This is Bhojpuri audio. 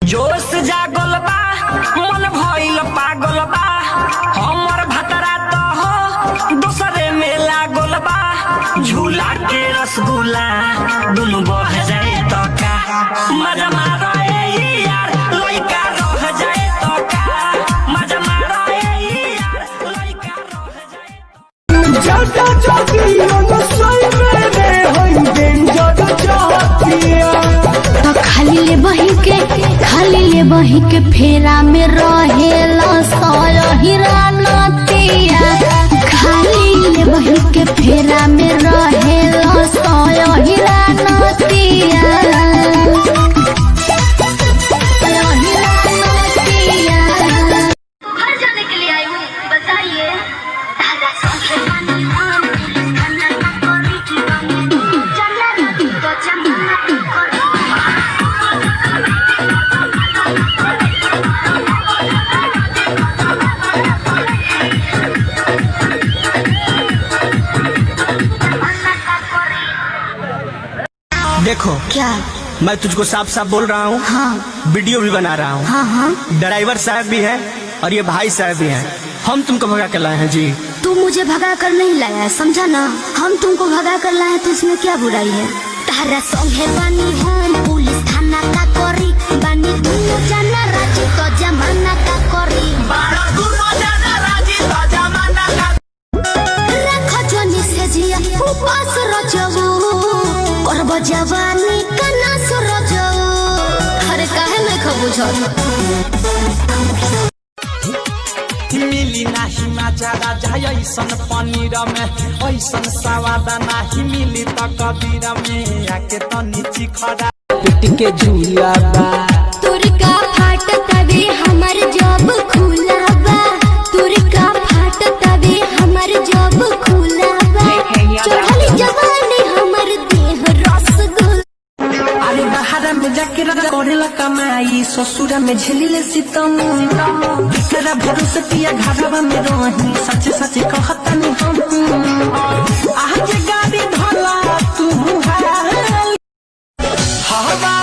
जोश जागल बा मन भइल पागल बा हमर भतरा तो हो दूसरे में लागल बा झूला के रसगुल्ला दुनु बह जाए तो का मजा मारो यार लइका रह जाए तो का मजा मारो यार लइका रह जाए जाता जाती हम सोई मेरे होई डेंजर जातिया तो खाली ले बही के फेरा में रहेला हीरा नतिया खाली ले बही के फेरा में रहेला हीरा नतिया घर जाने के लिए आई हूँ बताइए। देखो क्या? मैं तुझको साफ साफ बोल रहा हूँ। हाँ वीडियो भी बना रहा हूँ। हाँ ड्राइवर साहब भी हैं और ये भाई साहब भी हैं। हम तुमको भगा कर लाए हैं जी। तू मुझे भगा कर नहीं लाया है, समझा ना। हम तुमको भगा कर लाए तो इसमें क्या बुराई है। तारा संगे बानी हम पुलिस थाना का करी बानी दुनो जाना राजी तो जमाना का करी रखो जोनी से जिया उपास रचबू करब जवानी का नास रचबू। अरे काहे नहीं खबू मिली नाही मजा राजा ऐसन पनीर में ऐसन स्वाद नाही मिली त कबीर में आके तनी चिखरा पेट के झूला बा तुरका फाट तभी हमर जब खुला बा तुरका फाट तभी हमर जब खुला बा चढ़ली जवानी हमर देह रसगुल्ला। अरे बाहर में जाके राजा करेला कमाई ससुरा में झेलिले सितम तेरा भरोसे पिया घरवा में रही सच सच कहतनी हम आज गाड़ी धला तू हाल हवा